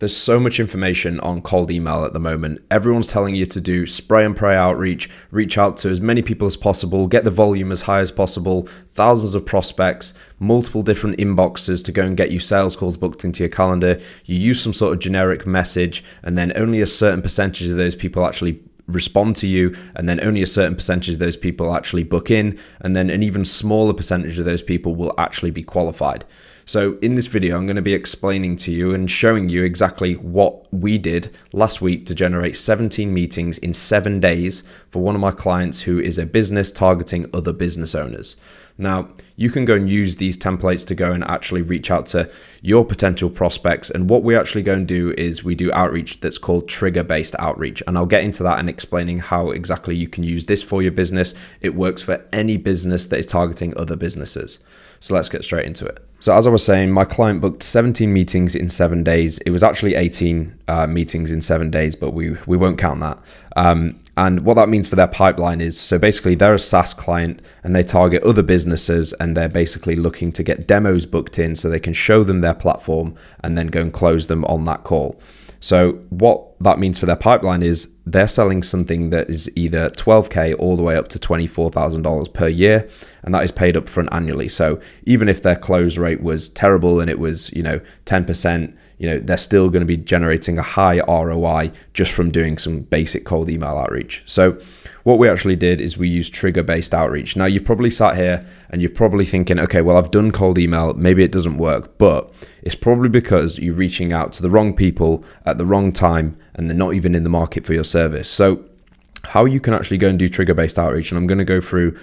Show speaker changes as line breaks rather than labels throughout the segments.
There's so much information on cold email at the moment. Everyone's telling you to do spray and pray outreach, reach out to as many people as possible, get the volume as high as possible, thousands of prospects, multiple different inboxes to go and get you sales calls booked into your calendar. You use some sort of generic message, and then only a certain percentage of those people actually respond to you, and then only a certain percentage of those people actually book in, and then an even smaller percentage of those people will actually be qualified. So in this video, I'm going to be explaining to you and showing you exactly what we did last week to generate 17 meetings in 7 days for one of my clients who is a business targeting other business owners. Now, you can go and use these templates to go and actually reach out to your potential prospects. And what we actually go and do is we do outreach that's called trigger-based outreach. And I'll get into that and explaining how exactly you can use this for your business. It works for any business that is targeting other businesses. So let's get straight into it. So as I was saying, my client booked 17 meetings in 7 days. It was actually 18 meetings in 7 days, but we won't count that. And what that means for their pipeline is, so basically they're a SaaS client and they target other businesses, and they're basically looking to get demos booked in so they can show them their platform and then go and close them on that call. So what that means for their pipeline is they're selling something that is either 12K all the way up to $24,000 per year, and that is paid up front annually. So even if their close rate was terrible and it was, 10%, they're still going to be generating a high ROI just from doing some basic cold email outreach. So what we actually did is we used trigger-based outreach. Now, you've probably sat here and you're probably thinking, okay, well, I've done cold email, maybe it doesn't work, but it's probably because you're reaching out to the wrong people at the wrong time and they're not even in the market for your service. So how you can actually go and do trigger-based outreach, and I'm going to go through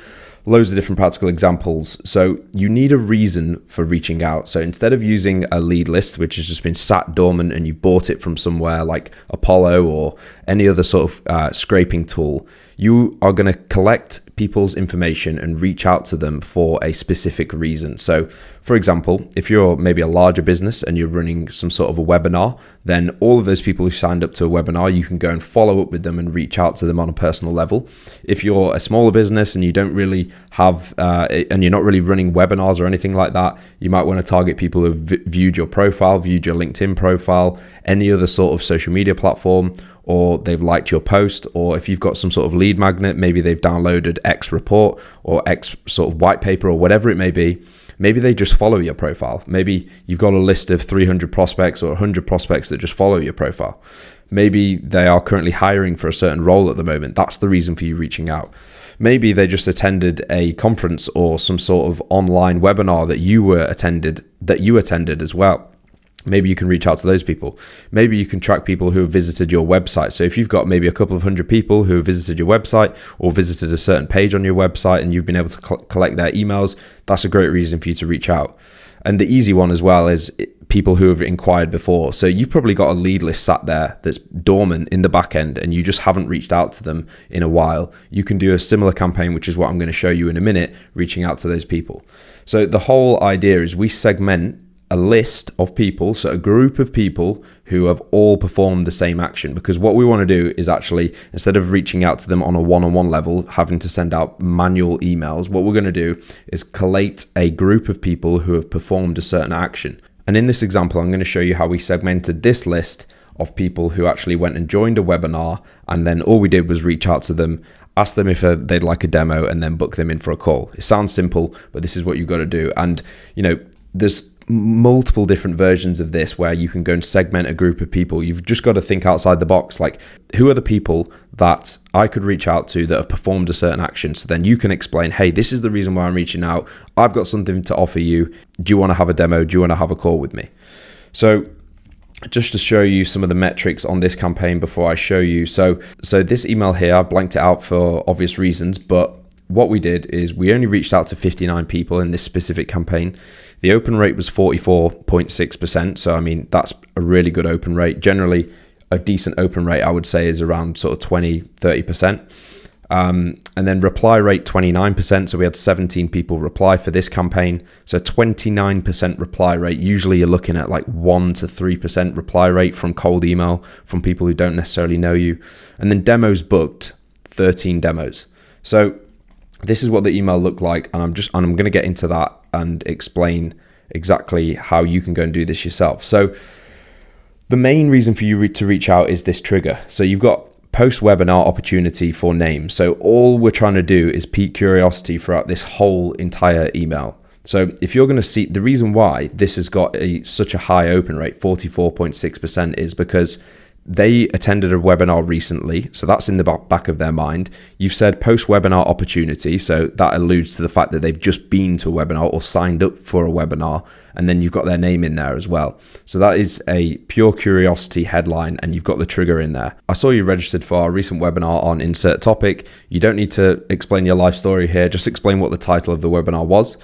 loads of different practical examples. So you need a reason for reaching out. So instead of using a lead list, which has just been sat dormant and you bought it from somewhere like Apollo or any other sort of scraping tool, you are going to collect people's information and reach out to them for a specific reason. So for example, if you're maybe a larger business and you're running some sort of a webinar, then all of those people who signed up to a webinar, you can go and follow up with them and reach out to them on a personal level. If you're a smaller business and you don't really have, and you're not really running webinars or anything like that, you might want to target people who have viewed your profile, viewed your LinkedIn profile, any other sort of social media platform, or they've liked your post, or if you've got some sort of lead magnet, maybe they've downloaded X report or X sort of white paper or whatever it may be. Maybe they just follow your profile. Maybe you've got a list of 300 prospects or 100 prospects that just follow your profile. Maybe they are currently hiring for a certain role at the moment. That's the reason for you reaching out. Maybe they just attended a conference or some sort of online webinar that you attended as well. Maybe you can reach out to those people. Maybe you can track people who have visited your website. So if you've got maybe a couple of hundred people who have visited your website or visited a certain page on your website and you've been able to collect their emails, that's a great reason for you to reach out. And the easy one as well is people who have inquired before. So you've probably got a lead list sat there that's dormant in the back end and you just haven't reached out to them in a while. You can do a similar campaign, which is what I'm going to show you in a minute, reaching out to those people. So the whole idea is we segment a list of people, so a group of people who have all performed the same action, because what we want to do is actually, instead of reaching out to them on a one-on-one level, having to send out manual emails, what we're going to do is collate a group of people who have performed a certain action. And in this example, I'm going to show you how we segmented this list of people who actually went and joined a webinar, and then all we did was reach out to them, ask them if they'd like a demo, and then book them in for a call. It sounds simple, but this is what you've got to do. And there's multiple different versions of this where you can go and segment a group of people. You've just got to think outside the box, like, who are the people that I could reach out to that have performed a certain action? So then you can explain, hey, this is the reason why I'm reaching out. I've got something to offer you. Do you want to have a demo? Do you want to have a call with me? So just to show you some of the metrics on this campaign before I show you. So this email here, I blanked it out for obvious reasons, but what we did is we only reached out to 59 people in this specific campaign. The open rate was 44.6%. So, I mean, that's a really good open rate. Generally, a decent open rate, I would say, is around sort of 20, 30%. And then reply rate 29%. So we had 17 people reply for this campaign. So 29% reply rate. Usually you're looking at like 1 to 3% reply rate from cold email from people who don't necessarily know you. And then demos booked, 13 demos. So this is what the email looked like, and I'm going to get into that and explain exactly how you can go and do this yourself. So The main reason for you to reach out is this trigger. So you've got post-webinar opportunity for names. So all we're trying to do is pique curiosity throughout this whole entire email. So if you're going to see, the reason why this has got such a high open rate, 44.6%, is because they attended a webinar recently. So that's in the back of their mind. You've said post-webinar opportunity. So that alludes to the fact that they've just been to a webinar or signed up for a webinar. And then you've got their name in there as well. So that is a pure curiosity headline, and you've got the trigger in there. I saw you registered for our recent webinar on insert topic. You don't need to explain your life story here. Just explain what the title of the webinar was.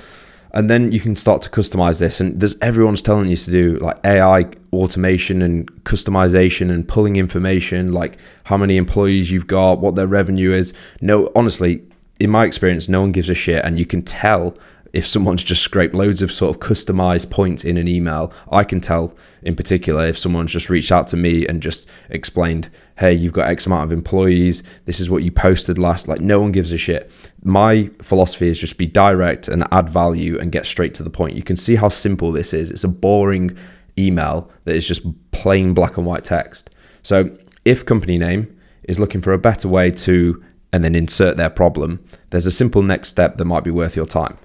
And then you can start to customize this. And everyone's telling you to do like AI automation and customization and pulling information, like how many employees you've got, what their revenue is. No, honestly, in my experience, no one gives a shit. And you can tell if someone's just scraped loads of sort of customized points in an email. I can tell in particular if someone's just reached out to me and just explained, hey, you've got X amount of employees, this is what you posted last. Like, no one gives a shit. My philosophy is just be direct and add value and get straight to the point. You can see how simple this is. It's a boring email that is just plain black and white text. So if company name is looking for a better way to, and then insert their problem, there's a simple next step that might be worth your time.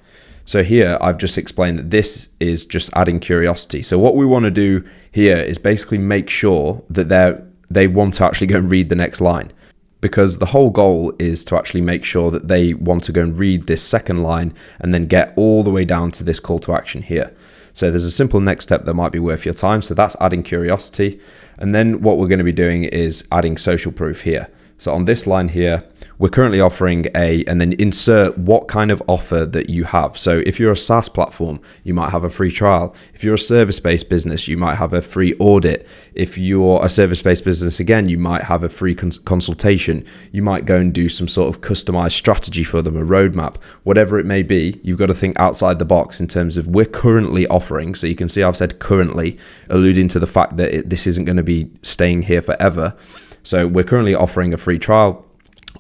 So here I've just explained that this is just adding curiosity. So what we want to do here is basically make sure that they want to actually go and read the next line, because the whole goal is to actually make sure that they want to go and read this second line and then get all the way down to this call to action here. So there's a simple next step that might be worth your time. So that's adding curiosity. And then what we're going to be doing is adding social proof here. So on this line here, we're currently offering and then insert what kind of offer that you have. So if you're a SaaS platform, you might have a free trial. If you're a service-based business, you might have a free audit. If you're a service-based business, again, you might have a free consultation. You might go and do some sort of customized strategy for them, a roadmap, whatever it may be. You've got to think outside the box in terms of we're currently offering. So you can see I've said currently, alluding to the fact that this isn't going to be staying here forever. So we're currently offering a free trial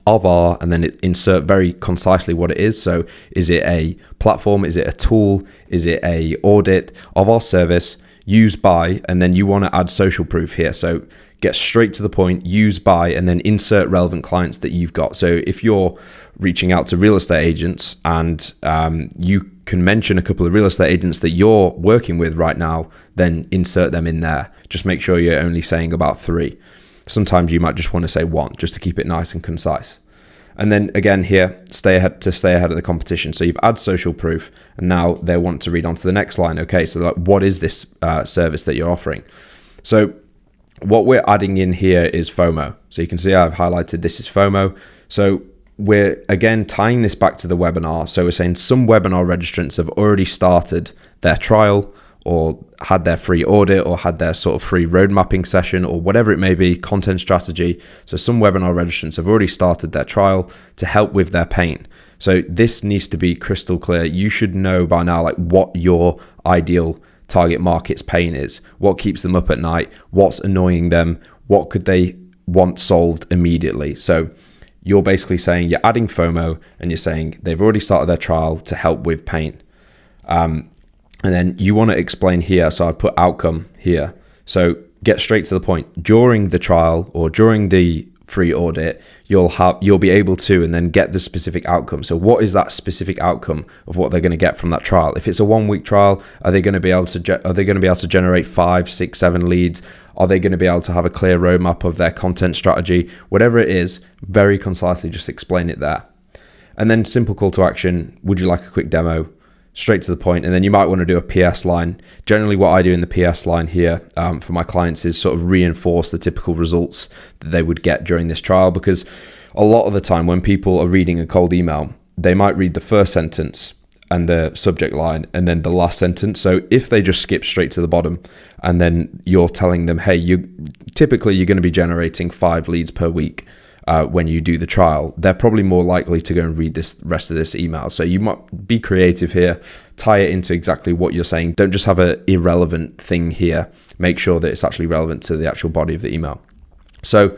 of our, and then insert very concisely what it is. So is it a platform? Is it a tool? Is it a audit of our service used by, and then you want to add social proof here. So get straight to the point, used by, and then insert relevant clients that you've got. So if you're reaching out to real estate agents and you can mention a couple of real estate agents that you're working with right now, then insert them in there. Just make sure you're only saying about 3. Sometimes you might just want to say 1 just to keep it nice and concise. And then again here, stay ahead of the competition. So you've added social proof, and now they want to read on to the next line. Okay, so like, what is this service that you're offering? So what we're adding in here is FOMO. So you can see I've highlighted this is FOMO. So we're again tying this back to the webinar. So we're saying some webinar registrants have already started their trial, or had their free audit, or had their sort of free road mapping session, or whatever it may be, content strategy. So some webinar registrants have already started their trial to help with their pain. So this needs to be crystal clear. You should know by now like what your ideal target market's pain is, what keeps them up at night, what's annoying them, what could they want solved immediately. So you're basically saying you're adding FOMO, and you're saying they've already started their trial to help with pain. And then you want to explain here. So I've put outcome here. So get straight to the point. During the trial or during the free audit, you'll be able to, and then get the specific outcome. So what is that specific outcome of what they're going to get from that trial? If it's a 1-week trial, are they going to be able to generate 5, 6, 7 leads? Are they going to be able to have a clear roadmap of their content strategy? Whatever it is, very concisely, just explain it there. And then simple call to action. Would you like a quick demo? Straight to the point. And then you might want to do a PS line. Generally what I do in the PS line here for my clients is sort of reinforce the typical results that they would get during this trial, because a lot of the time when people are reading a cold email, they might read the first sentence and the subject line and then the last sentence. So if they just skip straight to the bottom, and then you're telling them, hey, you're going to be generating 5 leads per week when you do the trial, they're probably more likely to go and read this rest of this email. So you might be creative here, tie it into exactly what you're saying. Don't just have an irrelevant thing here. Make sure that it's actually relevant to the actual body of the email. So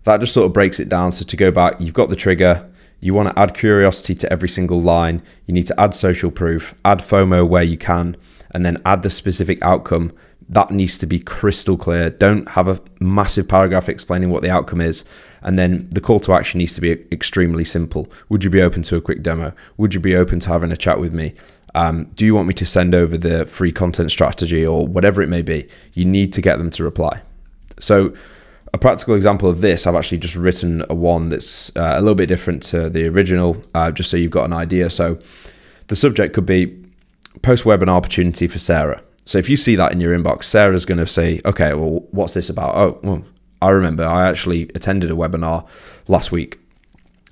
that just sort of breaks it down. So to go back, you've got the trigger. You want to add curiosity to every single line. You need to add social proof, add FOMO where you can, and then add the specific outcome. that needs to be crystal clear. Don't have a massive paragraph explaining what the outcome is. And then the call to action needs to be extremely simple. Would you be open to a quick demo? Would you be open to having a chat with me? Do you want me to send over the free content strategy or whatever it may be? You need to get them to reply. So a practical example of this, I've actually just written a one that's a little bit different to the original, just so you've got an idea. So the subject could be post-webinar opportunity for Sarah. So if you see that in your inbox, Sarah's going to say, okay, well, what's this about? Oh, well, I remember I actually attended a webinar last week.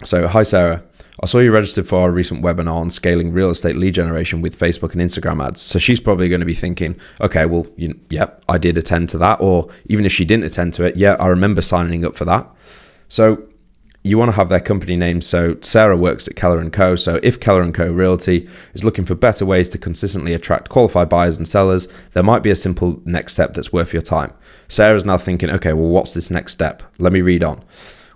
So, hi, Sarah. I saw you registered for our recent webinar on scaling real estate lead generation with Facebook and Instagram ads. So she's probably going to be thinking, okay, well, yep, I did attend to that. Or even if she didn't attend to it, yeah, I remember signing up for that. So you want to have their company name. So Sarah works at Keller & Co. So if Keller & Co. Realty is looking for better ways to consistently attract qualified buyers and sellers, there might be a simple next step that's worth your time. Sarah's now thinking, okay, well, what's this next step? Let me read on.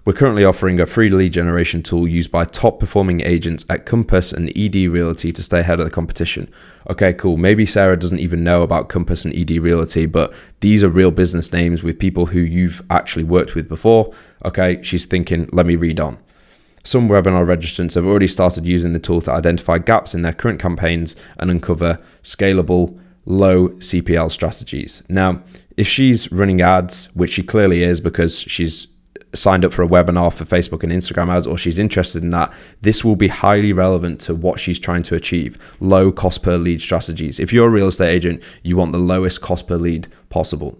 We're currently offering a free lead generation tool used by top performing agents at Compass and ED Realty to stay ahead of the competition. Okay, cool. Maybe Sarah doesn't even know about Compass and ED Realty, but these are real business names with people who you've actually worked with before. Okay, she's thinking, let me read on. Some webinar registrants have already started using the tool to identify gaps in their current campaigns and uncover scalable, low CPL strategies. Now, if she's running ads, which she clearly is because she's signed up for a webinar for Facebook and Instagram ads, or she's interested in that, this will be highly relevant to what she's trying to achieve. Low cost per lead strategies. If you're a real estate agent, you want the lowest cost per lead possible.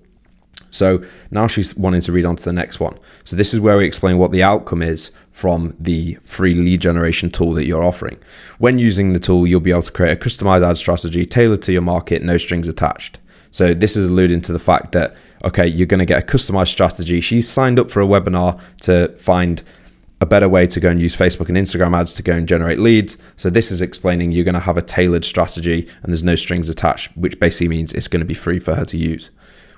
So now she's wanting to read on to the next one. So this is where we explain what the outcome is from the free lead generation tool that you're offering. When using the tool, you'll be able to create a customized ad strategy tailored to your market, no strings attached. So this is alluding to the fact that, okay, you're going to get a customized strategy. She's signed up for a webinar to find a better way to go and use Facebook and Instagram ads to go and generate leads. So this is explaining you're going to have a tailored strategy and there's no strings attached, which basically means it's going to be free for her to use.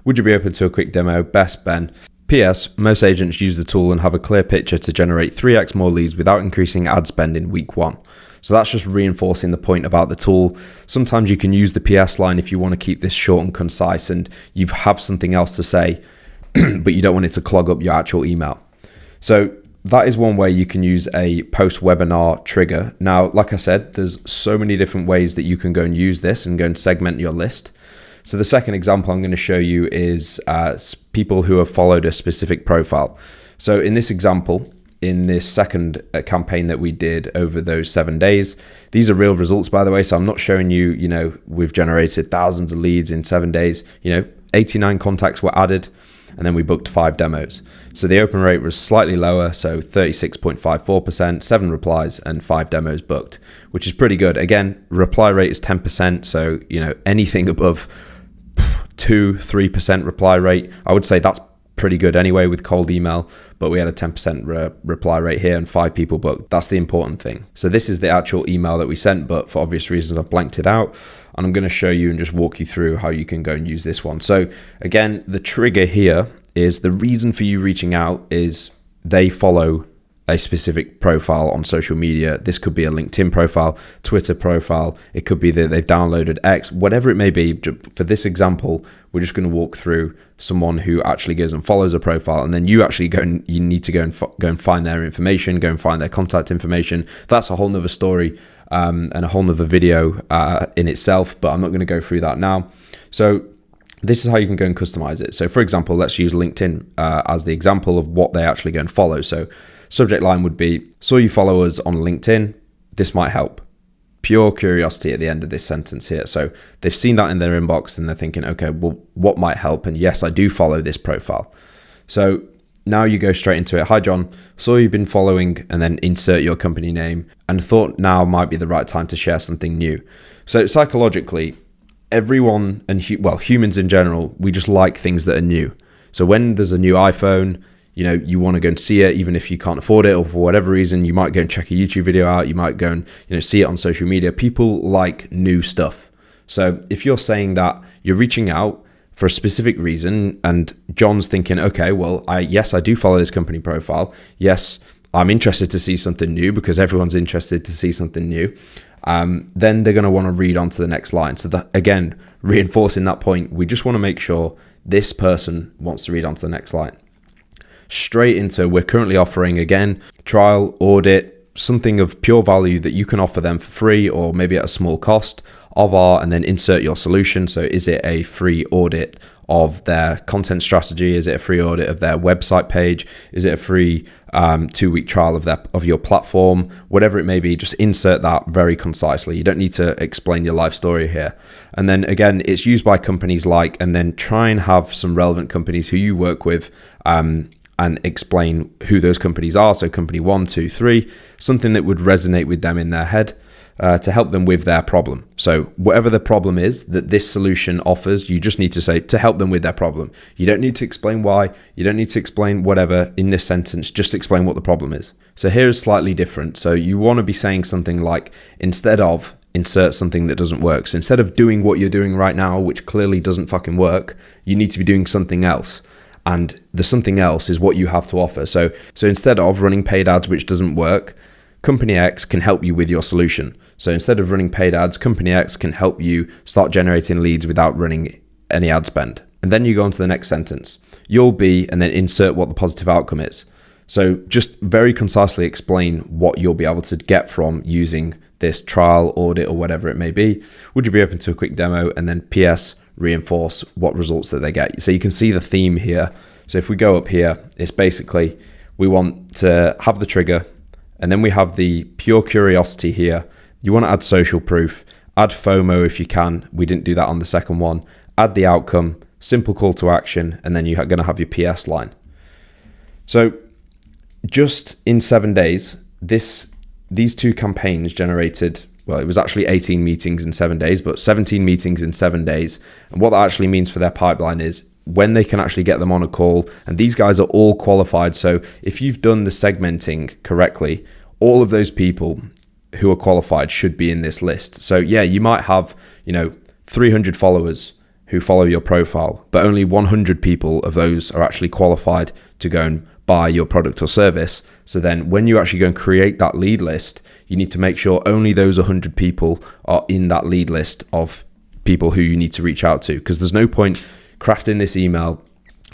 Would you be open to a quick demo? Best, Ben. P.S. Most agents use the tool and have a clear picture to generate 3x more leads without increasing ad spend in week one. So that's just reinforcing the point about the tool. Sometimes you can use the PS line if you want to keep this short and concise and you have something else to say, but you don't want it to clog up your actual email. So that is one way you can use a post-webinar trigger. Now, like I said, there's so many different ways that you can go and use this and go and segment your list. So the second example I'm going to show you is people who have followed a specific profile. So in this example, in this second campaign that we did over those 7 days, these are real results, by the way. So I'm not showing you, we've generated thousands of leads in 7 days. 89 contacts were added and then we booked 5 demos. So the open rate was slightly lower. So 36.54%, 7 replies and 5 demos booked, which is pretty good. Again, reply rate is 10%. So, anything above 2-3% reply rate, I would say that's pretty good anyway with cold email, but we had a 10% reply rate here and 5 people booked. That's the important thing. So this is the actual email that we sent, but for obvious reasons I've blanked it out and I'm going to show you and just walk you through how you can go and use this one. So again, the trigger here is the reason for you reaching out is they follow a specific profile on social media. This could be a LinkedIn profile, Twitter profile. It could be that they've downloaded X, whatever it may be. For this example, we're just going to walk through someone who actually goes and follows a profile, and then you actually you need to go and find their information, go and find their contact information. That's a whole nother story and a whole nother video in itself, but I'm not going to go through that now. So this is how you can go and customize it. So for example, let's use LinkedIn as the example of what they actually go and follow. So subject line would be, saw you follow us on LinkedIn. This might help. Pure curiosity at the end of this sentence here. So they've seen that in their inbox and they're thinking, okay, well, what might help? And yes, I do follow this profile. So now you go straight into it. Hi, John. Saw you've been following, and then insert your company name, and thought now might be the right time to share something new. So psychologically, everyone and humans in general, we just like things that are new. So when there's a new iPhone, you want to go and see it, even if you can't afford it or for whatever reason, you might go and check a YouTube video out. You might go and, see it on social media. People like new stuff. So if you're saying that you're reaching out for a specific reason and John's thinking, okay, well, I do follow this company profile. Yes, I'm interested to see something new because everyone's interested to see something new. Then they're going to want to read on to the next line. So that, again, reinforcing that point. We just want to make sure this person wants to read on to the next line. Straight into, we're currently offering, again, trial, audit, something of pure value that you can offer them for free or maybe at a small cost of our, and then insert your solution. So is it a free audit of their content strategy? Is it a free audit of their website page? Is it a free 2-week trial of your platform? Whatever it may be, just insert that very concisely. You don't need to explain your life story here. And then again, it's used by companies like, and then try and have some relevant companies who you work with and explain who those companies are. So company 1, 2, 3, something that would resonate with them in their head. To help them with their problem. So whatever the problem is that this solution offers, you just need to say to help them with their problem. You don't need to explain why. You don't need to explain whatever in this sentence. Just explain what the problem is. So here is slightly different. So you want to be saying something like, instead of, insert something that doesn't work. So instead of doing what you're doing right now, which clearly doesn't fucking work, you need to be doing something else. And the something else is what you have to offer. So instead of running paid ads, which doesn't work, Company X can help you with your solution. So instead of running paid ads, Company X can help you start generating leads without running any ad spend. And then you go on to the next sentence. You'll be, and then insert what the positive outcome is. So just very concisely explain what you'll be able to get from using this trial, audit, or whatever it may be. Would you be open to a quick demo? And then PS, reinforce what results that they get. So you can see the theme here. So if we go up here, it's basically, we want to have the trigger, and then we have the pure curiosity here. You want to add social proof, add FOMO if you can. We didn't do that on the second one. Add the outcome, simple call to action, and then you're going to have your PS line. So just in 7 days, these two campaigns generated, well, it was actually 18 meetings in 7 days, but 17 meetings in 7 days. And what that actually means for their pipeline is when they can actually get them on a call, and these guys are all qualified. So if you've done the segmenting correctly, all of those people who are qualified should be in this list. So yeah, you might have, 300 followers who follow your profile, but only 100 people of those are actually qualified to go and buy your product or service. So then when you actually go and create that lead list, you need to make sure only those 100 people are in that lead list of people who you need to reach out to, because there's no point crafting this email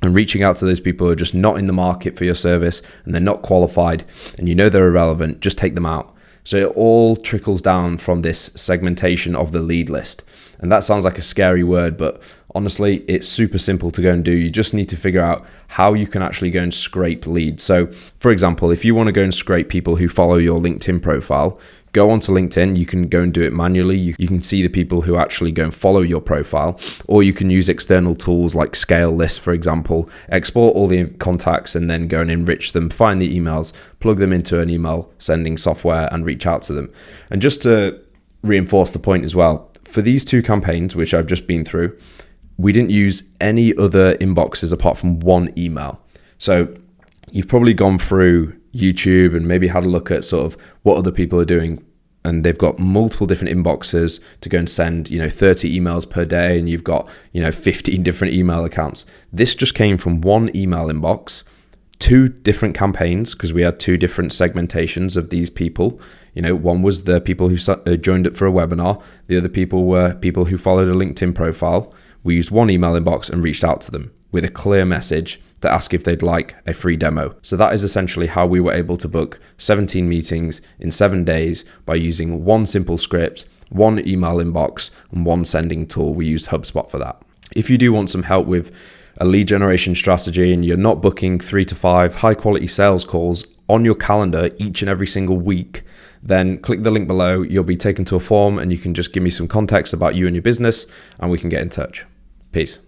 and reaching out to those people who are just not in the market for your service and they're not qualified and they're irrelevant. Just take them out. So it all trickles down from this segmentation of the lead list. And that sounds like a scary word, but honestly, it's super simple to go and do. You just need to figure out how you can actually go and scrape leads. So for example, if you want to go and scrape people who follow your LinkedIn profile, go onto LinkedIn. You can go and do it manually. You can see the people who actually go and follow your profile, or you can use external tools like Scale List, for example, export all the contacts and then go and enrich them, find the emails, plug them into an email sending software and reach out to them. And just to reinforce the point as well, for these two campaigns, which I've just been through, we didn't use any other inboxes apart from one email. So you've probably gone through YouTube and maybe had a look at sort of what other people are doing, and they've got multiple different inboxes to go and send 30 emails per day, and you've got 15 different email accounts. This just came from one email inbox, 2 different campaigns, because we had 2 different segmentations of these people. One was the people who joined it for a webinar, the other people were people who followed a LinkedIn profile. We used one email inbox and reached out to them with a clear message to ask if they'd like a free demo. So that is essentially how we were able to book 17 meetings in 7 days by using one simple script, one email inbox, and one sending tool. We used HubSpot for that. If you do want some help with a lead generation strategy and you're not booking 3 to 5 high quality sales calls on your calendar each and every single week, then click the link below. You'll be taken to a form and you can just give me some context about you and your business and we can get in touch. Peace.